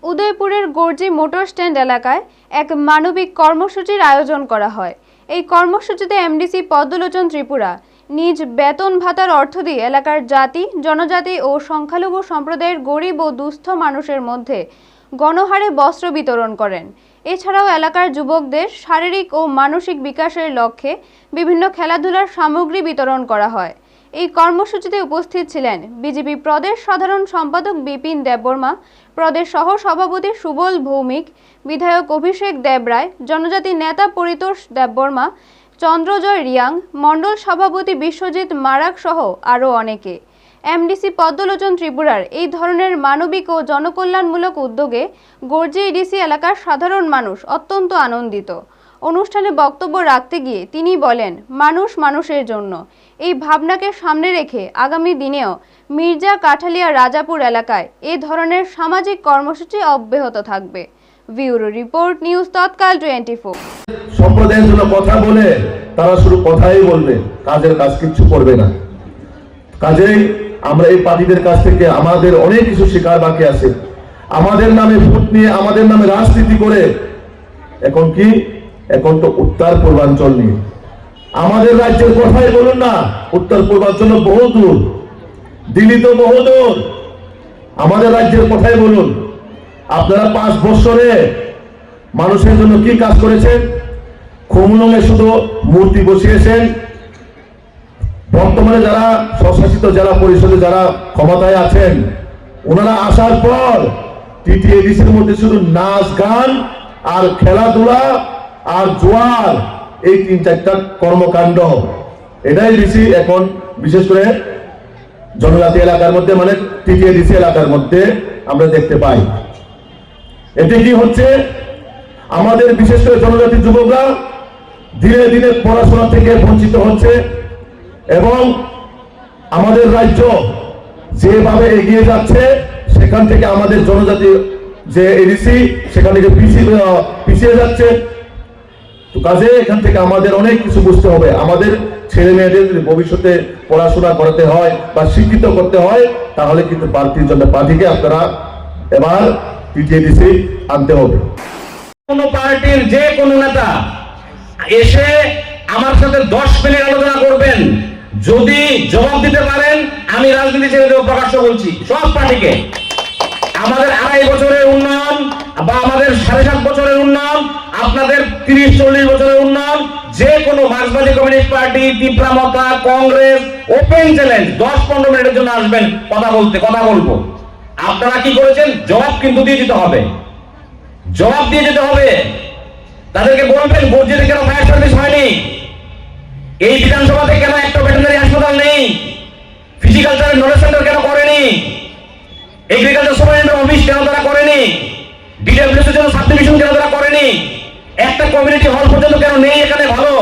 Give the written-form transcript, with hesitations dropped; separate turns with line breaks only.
উদয়পুরের Gorji motor stand এলাকায় এক মানবিক কর্মসূচির আয়োজন করা হয়। এই কর্মসূচিতে এমডিসি পদ্মলোচন ত্রিপুরা নিজ বেতন ভাতার অর্থ দিয়ে এলাকার জাতি, জনজাতি ও সংখ্যালঘু সম্প্রদায়ের গরিব ও দুস্থ মানুষের মধ্যে গণহারে বস্ত্র বিতরণ করেন। এছাড়াও এলাকার যুবকদের শারীরিক ও মানসিক বিকাশের লক্ষ্যে বিভিন্ন খেলাধুলার সামগ্রী বিতরণ করা হয়। এই কর্মসূচিতে উপস্থিত ছিলেন বিজেপি প্রদেশ সাধারণ সম্পাদক বিপিন দেববর্মা, প্রদেশ সহ সভাপতি সুবল ভৌমিক, বিধায়ক অভিষেক দেবরায়, জনজাতি নেতা পরিতোষ দেববর্মা, চন্দ্রজয় রিয়াং, মণ্ডল সভাপতি বিশ্বজিৎ মারাক সহ আরও অনেকে। এমডিসি পদ্মলোচন ত্রিপুরার এই ধরনের মানবিক ও জনকল্যাণমূলক উদ্যোগে গর্জি এডিসি এলাকার সাধারণ মানুষ অত্যন্ত আনন্দিত। অনুষ্ঠানে বক্তব্য রাখতে গিয়ে তিনি বলেন, মানুষ মানুষের জন্য এই ভাবনাকে সামনে রেখে আগামী দিনেও মির্জা কাঠালিয়া রাজাপুর এলাকায় এই ধরনের সামাজিক কর্মসূচি অব্যাহত থাকবে। ব্যুরো রিপোর্ট, নিউজ তৎকাল 24।
সম্প্রদায়ের জন্য কথা বলে তারা শুধু কথাই বলবে, কাজের কাজ কিচ্ছু করবে না। কাজেই আমরা এই পার্টিদের কাছ থেকে আমাদের অনেক কিছু শেখার বাকি আছে। আমাদের নামে ভোট নিয়ে, আমাদের নামে রাজনীতি করে এখন তো উত্তর পূর্বাঞ্চল নিয়ে আমাদের রাজ্যের কথাই বলুন না। উত্তর পূর্বাঞ্চল বহু দূর, দিল্লি তো বহু দূর, আমাদের রাজ্যের কথাই বলুন। আপনারা 5 বছরে মানুষের জন্য কি কাজ করেছেন? খুমলুঙে শুধু মূর্তি বসিয়েছেন। বর্তমানে যারা স্বশাসিত জেলা পরিষদে যারা ক্ষমতায় আছেন, ওনারা আসার পর টিটিএডিসির মধ্যে শুধু নাচ গান আর খেলাধুলা আর জোয়ার, এই 3-4টা কর্মকাণ্ড, এটাই বেশি এখন বিশেষ করে জনজাতি এলাকার মধ্যে, মানে টিটিএডিসি এলাকার মধ্যে আমরা দেখতে পাই। এতে কি হচ্ছে? আমাদের বিশেষ করে জনজাতি যুবকরা ধীরে ধীরে পড়াশোনা থেকে বঞ্চিত হচ্ছে এবং আমাদের রাজ্য যেভাবে এগিয়ে যাচ্ছে সেখান থেকে আমাদের জনজাতি যে এডিসি সেখান থেকে পিছিয়ে যাচ্ছে। তো কাজে এখান থেকে আমাদের অনেক কিছু বুঝতে হবে। আমাদের ছেলে মেয়েদের ভবিষ্যতে পড়াশোনা করাতে হয় বা শিক্ষিত করতে হয়, তাহলে কিন্তু পার্টিকে আপনারা এবার টিটিএডিসি আনতে হবে।
কোন পার্টির যে কোনো নেতা এসে আমার সাথে 10 মিনিট আলোচনা করবেন, যদি জবাব দিতে পারেন আমি রাজনীতি ছেড়ে দেব। প্রকাশ্য বলছি সব পার্টিকে, আমাদের 2.5 বছরের উন্নয়ন বা আমাদের 7.5 বছরের উন্নয়ন, আপনাদের 30-40 বছরের উন্নয়ন, যে কোনো মার্ক্সবাদী কমিউনিস্ট পার্টি, তীব্রামতা, কংগ্রেস, ওপেন চ্যালেঞ্জ 10-15 মিনিটের জন্য আসবেন কথা বলবো। আপনারা কি করেছেন? জবাব কিন্তু দিয়ে দিতে হবে, জবাব দিয়ে যেতে হবে। তাদেরকে বলবেন গর্জিতে কেন ফায়ার সার্ভিস হয়নি, এই বিধানসভাতে কেন একটা ভেটেরিনারি হাসপাতাল নেই, ফিজিক্যালচারের নলেজ সেন্টার কেন করেনি, এগ্রিকালচার সুপারিনটেন্ডেন্ট অফিস কেন তারা করেনি, ডিডব্লিউএস এর জন্য সাবডিভিশন কেন তারা করেনি, একটা কমিউনিটি হল পর্যন্ত কেন নেই এখানে ভালো।